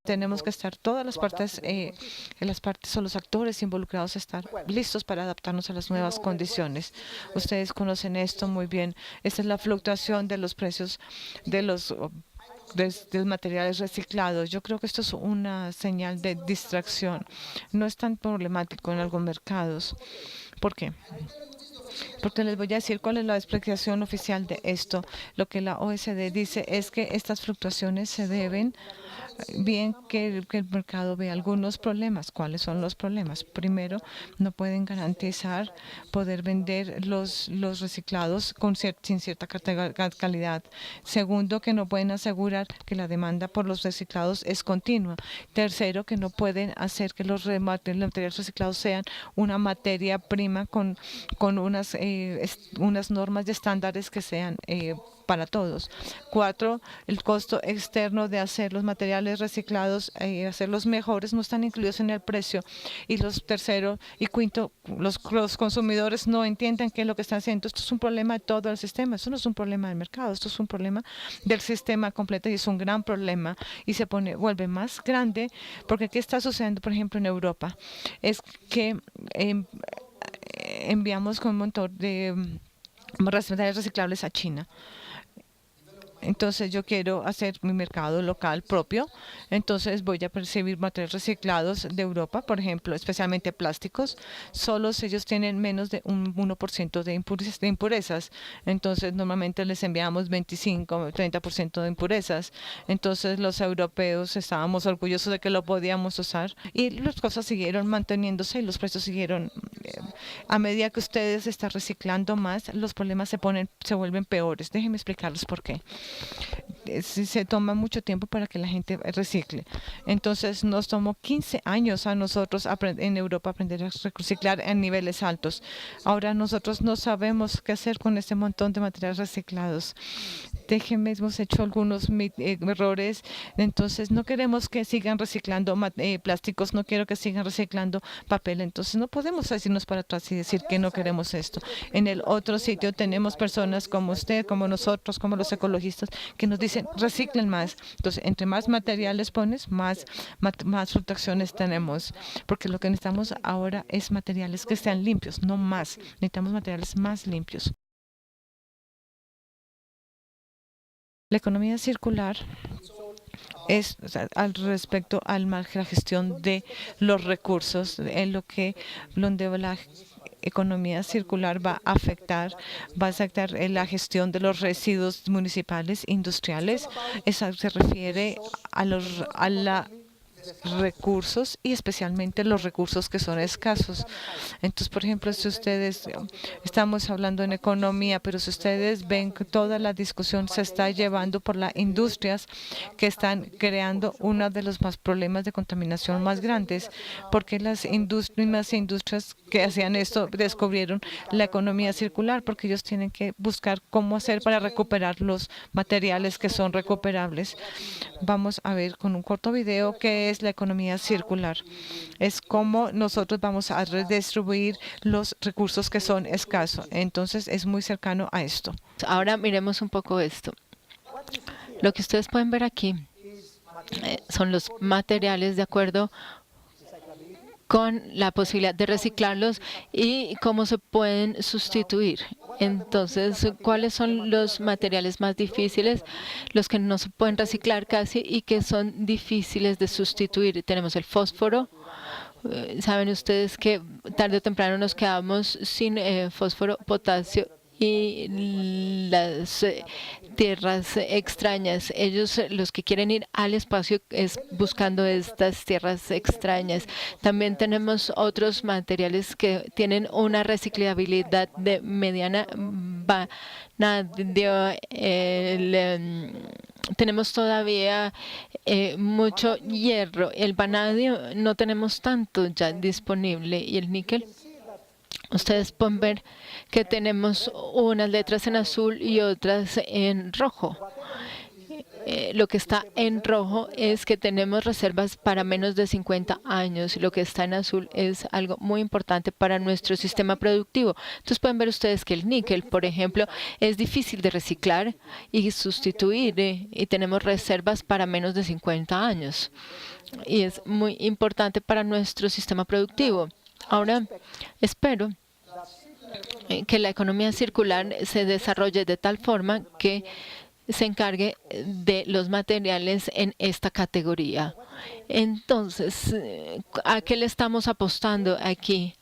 tenemos que estar todas las partes o los actores involucrados estar listos para adaptarnos a las nuevas condiciones. Ustedes conocen esto muy bien. Esta es la fluctuación de los precios de los materiales reciclados. Yo creo que esto es una señal de distracción. No es tan problemático en algunos mercados. ¿Por qué? Porque les voy a decir cuál es la explicación oficial de esto. Lo que la OSD dice es que estas fluctuaciones se deben bien que el mercado ve algunos problemas. ¿Cuáles son los problemas? Primero, no pueden garantizar poder vender los reciclados sin cierta calidad. Segundo, que no pueden asegurar que la demanda por los reciclados es continua. Tercero, que no pueden hacer que los materiales reciclados sean una materia prima con unas normas y estándares que sean para todos. Cuatro, el costo externo de hacer los materiales reciclados y hacerlos mejores no están incluidos en el precio. Y los tercero y quinto, los consumidores no entienden qué es lo que están haciendo. Esto es un problema de todo el sistema. Esto no es un problema del mercado. Esto es un problema del sistema completo y es un gran problema y vuelve más grande porque ¿qué está sucediendo, por ejemplo, en Europa? Es que enviamos con un montón de materiales reciclables a China. Entonces yo quiero hacer mi mercado local propio. Entonces voy a percibir materiales reciclados de Europa, por ejemplo, especialmente plásticos. Solo ellos tienen menos de un 1% de impurezas. Entonces normalmente les enviamos 25, 30% de impurezas. Entonces los europeos estábamos orgullosos de que lo podíamos usar y las cosas siguieron manteniéndose y los precios siguieron. A medida que ustedes están reciclando más, los problemas se vuelven peores. Déjenme explicarles por qué. Se toma mucho tiempo para que la gente recicle. Entonces nos tomó 15 años a nosotros en Europa aprender a reciclar en niveles altos. Ahora nosotros no sabemos qué hacer con este montón de materiales reciclados. Déjenme, hemos hecho algunos errores. Entonces no queremos que sigan reciclando plásticos, no quiero que sigan reciclando papel. Entonces no podemos decirnos para atrás y decir que no queremos esto. En el otro sitio tenemos personas como usted, como nosotros, como los ecologistas, que nos dicen reciclen más. Entonces, entre más materiales pones, más fluctuaciones tenemos. Porque lo que necesitamos ahora es materiales que sean limpios, no más. Necesitamos materiales más limpios. La economía circular es al respecto a la gestión de los recursos, en donde la economía circular va a afectar la gestión de los residuos municipales, industriales. Eso se refiere a la recursos y especialmente los recursos que son escasos. Entonces, por ejemplo, si ustedes, estamos hablando en economía, pero si ustedes ven que toda la discusión se está llevando por las industrias que están creando uno de los más problemas de contaminación más grandes, porque las mismas industrias que hacían esto descubrieron la economía circular, porque ellos tienen que buscar cómo hacer para recuperar los materiales que son recuperables. Vamos a ver con un corto video qué es la economía circular. Es cómo nosotros vamos a redistribuir los recursos que son escasos. Entonces es muy cercano a esto. Ahora miremos un poco esto. Lo que ustedes pueden ver aquí son los materiales de acuerdo con la posibilidad de reciclarlos y cómo se pueden sustituir. Entonces, ¿cuáles son los materiales más difíciles? Los que no se pueden reciclar casi y que son difíciles de sustituir. Tenemos el fósforo. Saben ustedes que tarde o temprano nos quedamos sin fósforo, potasio y las tierras extrañas. Ellos, los que quieren ir al espacio, es buscando estas tierras extrañas. También tenemos otros materiales que tienen una reciclabilidad de mediana. Tenemos todavía mucho hierro. El vanadio no tenemos tanto ya disponible y el níquel. Ustedes pueden ver que tenemos unas letras en azul y otras en rojo. Lo que está en rojo es que tenemos reservas para menos de 50 años. Y lo que está en azul es algo muy importante para nuestro sistema productivo. Entonces pueden ver ustedes que el níquel, por ejemplo, es difícil de reciclar y sustituir. Y tenemos reservas para menos de 50 años. Y es muy importante para nuestro sistema productivo. Ahora, espero que la economía circular se desarrolle de tal forma que se encargue de los materiales en esta categoría. Entonces, ¿a qué le estamos apostando aquí?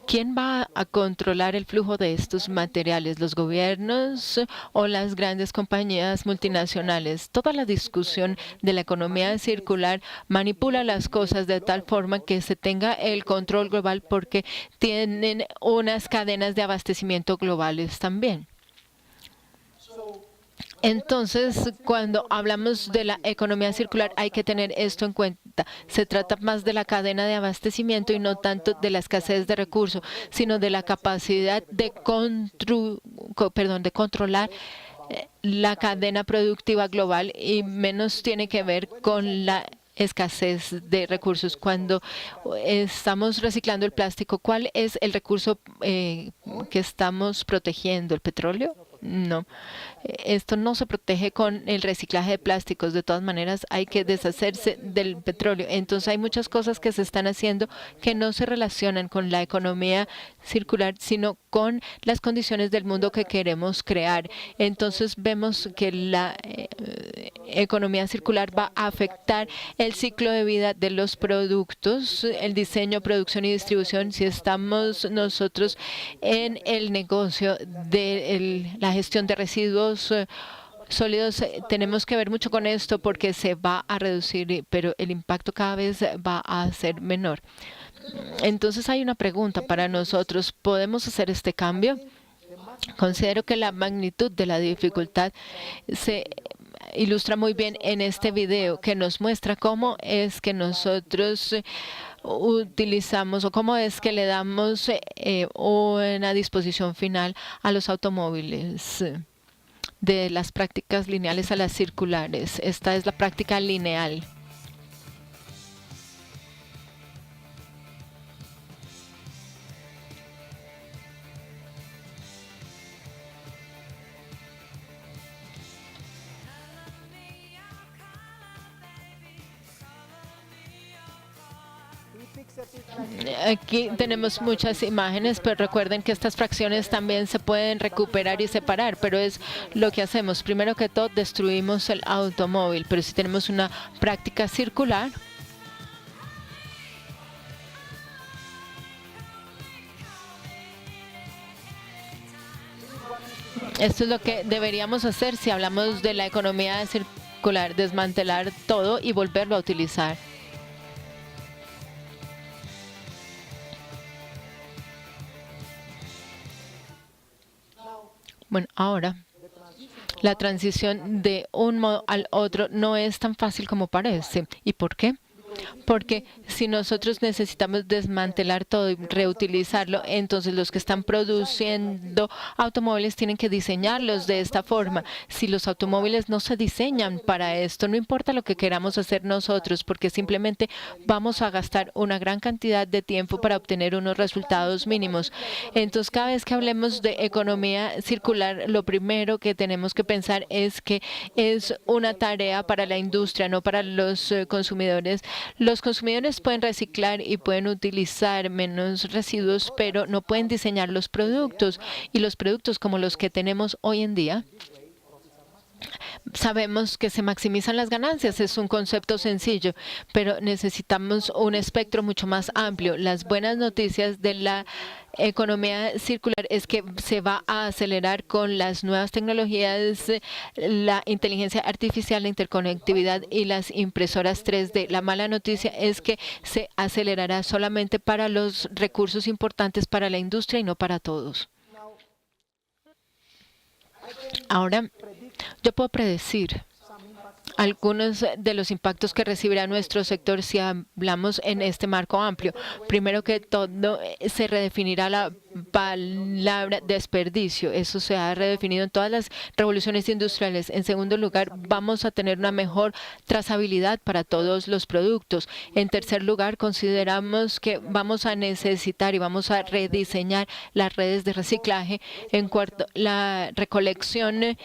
¿Quién va a controlar el flujo de estos materiales? ¿Los gobiernos o las grandes compañías multinacionales? Toda la discusión de la economía circular manipula las cosas de tal forma que se tenga el control global porque tienen unas cadenas de abastecimiento globales también. Entonces, cuando hablamos de la economía circular, hay que tener esto en cuenta. Se trata más de la cadena de abastecimiento y no tanto de la escasez de recursos, sino de la capacidad de controlar la cadena productiva global y menos tiene que ver con la escasez de recursos. Cuando estamos reciclando el plástico, ¿cuál es el recurso que estamos protegiendo? ¿El petróleo? No. Esto no se protege con el reciclaje de plásticos. De todas maneras, hay que deshacerse del petróleo. Entonces, hay muchas cosas que se están haciendo que no se relacionan con la economía circular, sino con las condiciones del mundo que queremos crear. Entonces, vemos que la economía circular va a afectar el ciclo de vida de los productos, el diseño, producción y distribución. Si estamos nosotros en el negocio de la gestión de residuos sólidos, tenemos que ver mucho con esto porque se va a reducir, pero el impacto cada vez va a ser menor. Entonces hay una pregunta para nosotros. ¿Podemos hacer este cambio? Considero que la magnitud de la dificultad se ilustra muy bien en este video que nos muestra cómo es que nosotros utilizamos o cómo es que le damos una disposición final a los automóviles. De las prácticas lineales a las circulares. Esta es la práctica lineal. Aquí tenemos muchas imágenes, pero recuerden que estas fracciones también se pueden recuperar y separar, pero es lo que hacemos. Primero que todo, destruimos el automóvil, pero si tenemos una práctica circular, esto es lo que deberíamos hacer si hablamos de la economía circular, desmantelar todo y volverlo a utilizar. Bueno, ahora la transición de un modo al otro no es tan fácil como parece. ¿Y por qué? Porque si nosotros necesitamos desmantelar todo y reutilizarlo, entonces los que están produciendo automóviles tienen que diseñarlos de esta forma. Si los automóviles no se diseñan para esto, no importa lo que queramos hacer nosotros, porque simplemente vamos a gastar una gran cantidad de tiempo para obtener unos resultados mínimos. Entonces, cada vez que hablemos de economía circular, lo primero que tenemos que pensar es que es una tarea para la industria, no para los consumidores. Los consumidores pueden reciclar y pueden utilizar menos residuos, pero no pueden diseñar los productos. Y los productos como los que tenemos hoy en día, sabemos que se maximizan las ganancias, es un concepto sencillo, pero necesitamos un espectro mucho más amplio. Las buenas noticias de la economía circular es que se va a acelerar con las nuevas tecnologías, la inteligencia artificial, la interconectividad y las impresoras 3D. La mala noticia es que se acelerará solamente para los recursos importantes para la industria y no para todos. Ahora, yo puedo predecir algunos de los impactos que recibirá nuestro sector si hablamos en este marco amplio. Primero que todo, se redefinirá la palabra desperdicio. Eso se ha redefinido en todas las revoluciones industriales. En segundo lugar, vamos a tener una mejor trazabilidad para todos los productos. En tercer lugar, consideramos que vamos a necesitar y vamos a rediseñar las redes de reciclaje. En cuarto, la recolección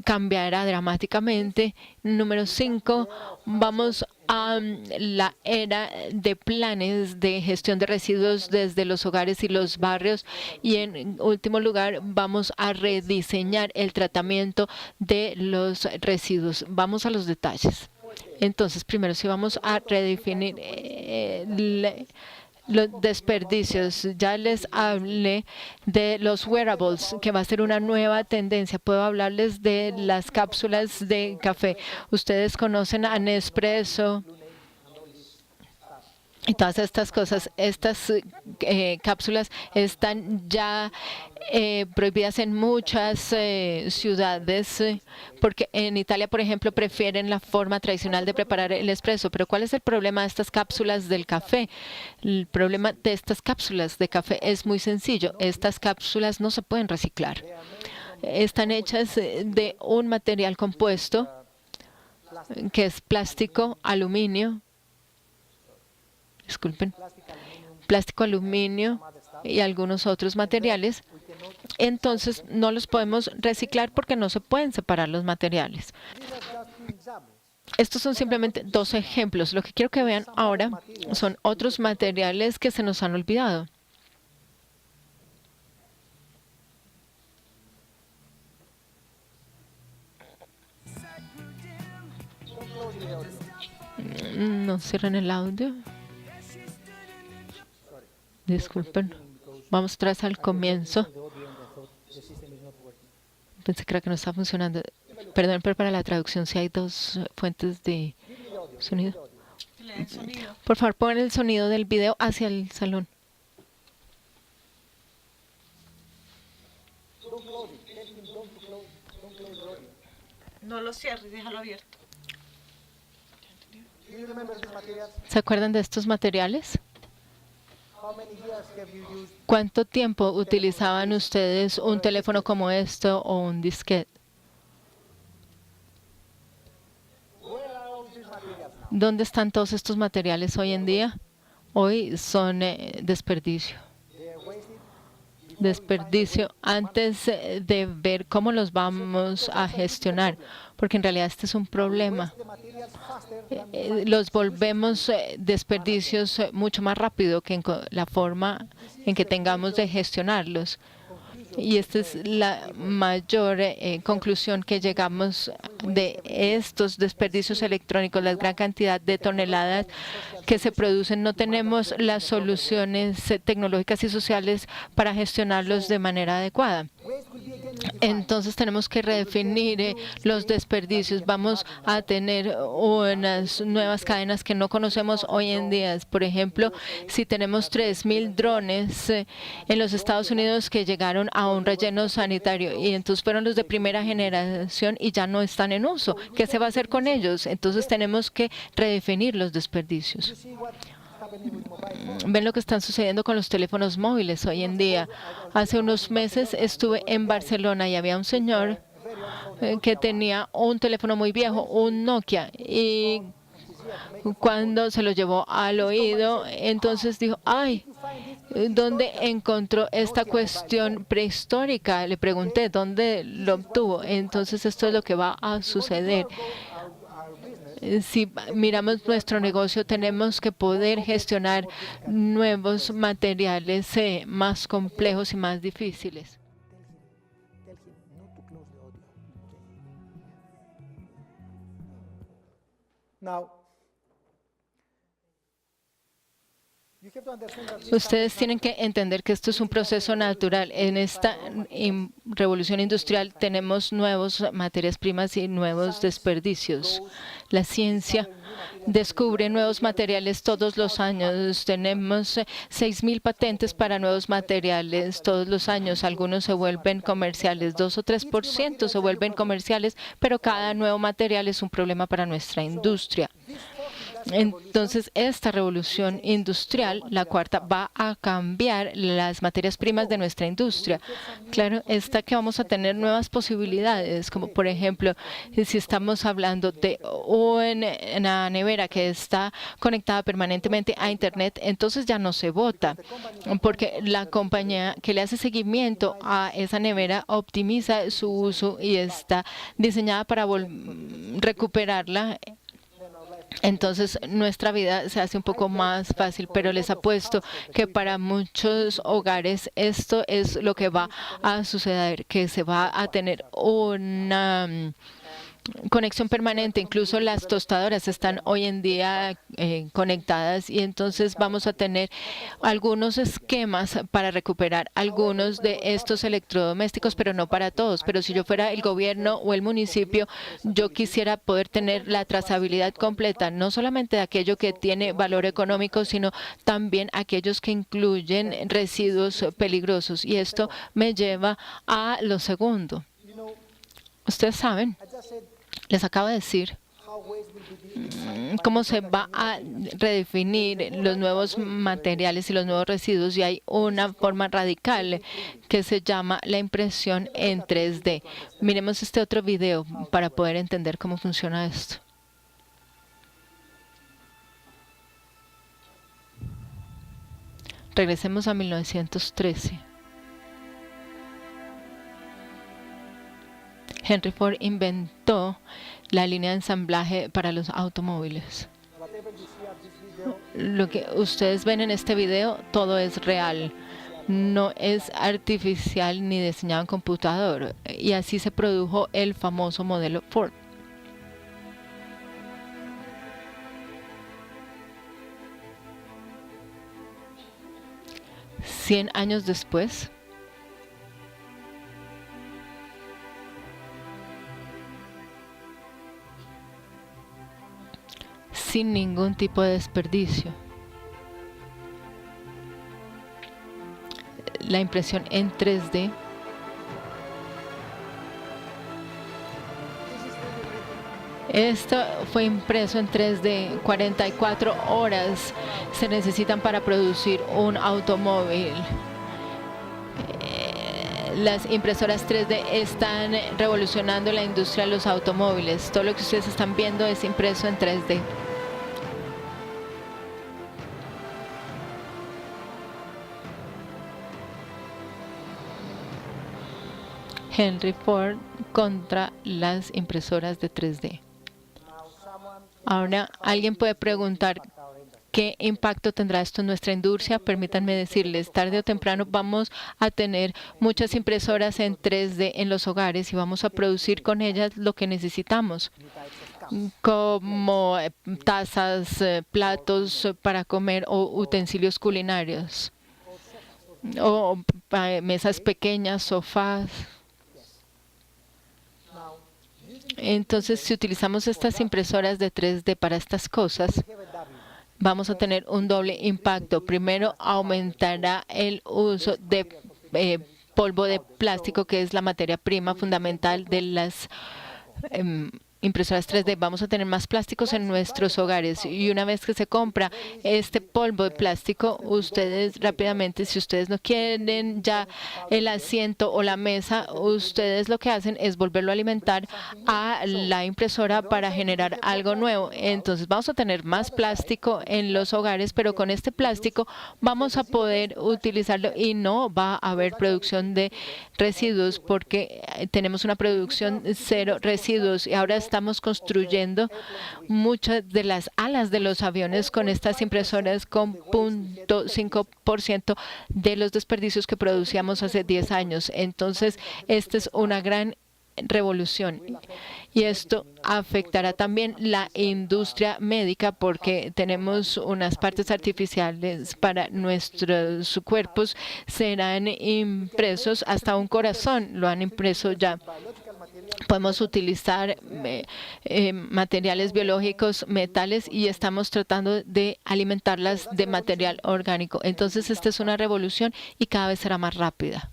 cambiará dramáticamente. Número 5, vamos a la era de planes de gestión de residuos desde los hogares y los barrios. Y en último lugar, vamos a rediseñar el tratamiento de los residuos. Vamos a los detalles. Entonces, primero, si vamos a redefinir los desperdicios. Ya les hablé de los wearables, que va a ser una nueva tendencia. Puedo hablarles de las cápsulas de café. Ustedes conocen a Nespresso y todas estas cosas. Estas cápsulas están ya prohibidas en muchas ciudades, porque en Italia, por ejemplo, prefieren la forma tradicional de preparar el espresso. Pero ¿cuál es el problema de estas cápsulas del café? El problema de estas cápsulas de café es muy sencillo. Estas cápsulas no se pueden reciclar. Están hechas de un material compuesto que es plástico, aluminio, plástico, aluminio y algunos otros materiales. Entonces no los podemos reciclar porque no se pueden separar los materiales. Estos son simplemente 2 ejemplos. Lo que quiero que vean ahora son otros materiales que se nos han olvidado. No cierran el audio. Disculpen. Vamos atrás al comienzo. Pensé que era que no está funcionando. Perdón, pero para la traducción si hay 2 fuentes de sonido. Por favor, pongan el sonido del video hacia el salón. No lo cierres, déjalo abierto. ¿Se acuerdan de estos materiales? ¿Cuánto tiempo utilizaban ustedes un teléfono como esto o un disquete? ¿Dónde están todos estos materiales hoy en día? Hoy son desperdicio. Desperdicio antes de ver cómo los vamos a gestionar, porque en realidad este es un problema. Los volvemos desperdicios mucho más rápido que en la forma en que tengamos de gestionarlos. Y esta es la mayor conclusión que llegamos de estos desperdicios electrónicos, la gran cantidad de toneladas que se producen. No tenemos las soluciones tecnológicas y sociales para gestionarlos de manera adecuada. Entonces tenemos que redefinir los desperdicios. Vamos a tener unas nuevas cadenas que no conocemos hoy en día. Por ejemplo, si tenemos 3.000 drones en los Estados Unidos que llegaron a un relleno sanitario y entonces fueron los de primera generación y ya no están en uso, ¿qué se va a hacer con ellos? Entonces tenemos que redefinir los desperdicios. Ven lo que está sucediendo con los teléfonos móviles hoy en día. Hace unos meses estuve en Barcelona y había un señor que tenía un teléfono muy viejo, un Nokia, y cuando se lo llevó al oído, entonces dijo, ¡ay! ¿Dónde encontró esta cuestión prehistórica? Le pregunté, ¿dónde lo obtuvo? Entonces esto es lo que va a suceder. Si miramos nuestro negocio, tenemos que poder gestionar nuevos materiales más complejos y más difíciles. Ustedes tienen que entender que esto es un proceso natural. En esta revolución industrial tenemos nuevas materias primas y nuevos desperdicios. La ciencia descubre nuevos materiales todos los años. Tenemos 6.000 patentes para nuevos materiales todos los años. Algunos se vuelven comerciales, 2 o 3% se vuelven comerciales, pero cada nuevo material es un problema para nuestra industria. Entonces, esta revolución industrial, la cuarta, va a cambiar las materias primas de nuestra industria. Claro, está que vamos a tener nuevas posibilidades, como por ejemplo, si estamos hablando de una nevera que está conectada permanentemente a Internet, entonces ya no se bota, porque la compañía que le hace seguimiento a esa nevera optimiza su uso y está diseñada para recuperarla. Entonces nuestra vida se hace un poco más fácil, pero les apuesto que para muchos hogares esto es lo que va a suceder, que se va a tener una conexión permanente. Incluso las tostadoras están hoy en día conectadas y entonces vamos a tener algunos esquemas para recuperar algunos de estos electrodomésticos, pero no para todos. Pero si yo fuera el gobierno o el municipio, yo quisiera poder tener la trazabilidad completa, no solamente de aquello que tiene valor económico, sino también aquellos que incluyen residuos peligrosos. Y esto me lleva a lo segundo. Ustedes saben, les acabo de decir cómo se va a redefinir los nuevos materiales y los nuevos residuos, y hay una forma radical que se llama la impresión en 3D. Miremos este otro video para poder entender cómo funciona esto. Regresemos a 1913. Henry Ford inventó la línea de ensamblaje para los automóviles. Lo que ustedes ven en este video, todo es real. No es artificial ni diseñado en computador. Y así se produjo el famoso modelo Ford. Cien años después, sin ningún tipo de desperdicio. La impresión en 3D esto fue impreso en 3D. 44 horas se necesitan para producir un automóvil. Las impresoras 3D están revolucionando la industria de los automóviles. Todo lo que ustedes están viendo es impreso en 3D. Henry Ford contra las impresoras de 3D. Ahora, alguien puede preguntar, ¿qué impacto tendrá esto en nuestra industria? Permítanme decirles, tarde o temprano vamos a tener muchas impresoras en 3D en los hogares y vamos a producir con ellas lo que necesitamos, como tazas, platos para comer o utensilios culinarios, o mesas pequeñas, sofás. Entonces, si utilizamos estas impresoras de 3D para estas cosas, vamos a tener un doble impacto. Primero, aumentará el uso de polvo de plástico, que es la materia prima fundamental de las impresoras 3D. Vamos a tener más plásticos en nuestros hogares, y una vez que se compra este polvo de plástico, ustedes rápidamente, si ustedes no quieren ya el asiento o la mesa, ustedes lo que hacen es volverlo a alimentar a la impresora para generar algo nuevo. Entonces vamos a tener más plástico en los hogares, pero con este plástico vamos a poder utilizarlo y no va a haber producción de residuos, porque tenemos una producción cero residuos. Y ahora estamos construyendo muchas de las alas de los aviones con estas impresoras, con 0.5% de los desperdicios que producíamos hace 10 años. Entonces, esta es una gran revolución, y esto afectará también la industria médica, porque tenemos unas partes artificiales para nuestros cuerpos. Serán impresos, hasta un corazón lo han impreso ya. Podemos utilizar materiales biológicos, metales, y estamos tratando de alimentarlas de material orgánico. Entonces, esta es una revolución y cada vez será más rápida.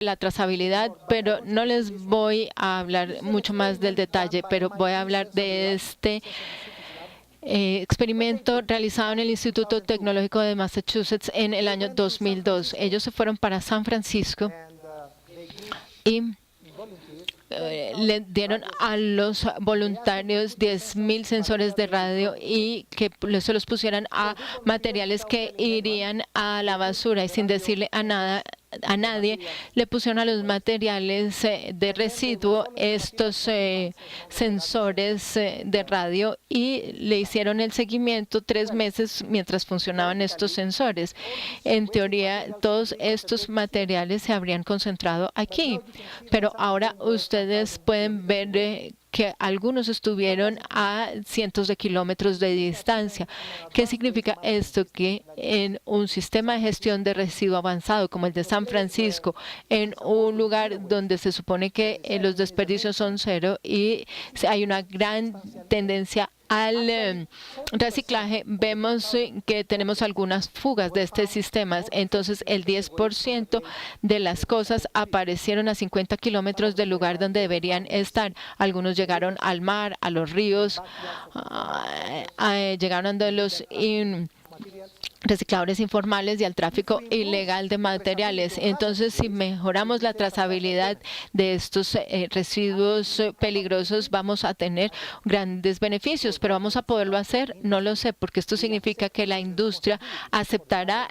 la trazabilidad, pero no les voy a hablar mucho más del detalle, pero voy a hablar de este experimento realizado en el Instituto Tecnológico de Massachusetts en el año 2002. Ellos se fueron para San Francisco y le dieron a los voluntarios 10.000 sensores de radio y que se los pusieran a materiales que irían a la basura, y sin decirle a nadie le pusieron a los materiales de residuo estos sensores de radio, y le hicieron el seguimiento 3 meses mientras funcionaban estos sensores. En teoría, todos estos materiales se habrían concentrado aquí, pero ahora ustedes pueden ver que algunos estuvieron a cientos de kilómetros de distancia. ¿Qué significa esto? Que en un sistema de gestión de residuo avanzado como el de San Francisco, en un lugar donde se supone que los desperdicios son cero y hay una gran tendencia al reciclaje, vemos que tenemos algunas fugas de este sistema. Entonces, el 10% de las cosas aparecieron a 50 kilómetros del lugar donde deberían estar. Algunos llegaron al mar, a los ríos, llegaron de los recicladores informales y al tráfico ilegal de materiales. Entonces, si mejoramos la trazabilidad de estos residuos peligrosos, vamos a tener grandes beneficios. ¿Pero vamos a poderlo hacer? No lo sé, porque esto significa que la industria aceptará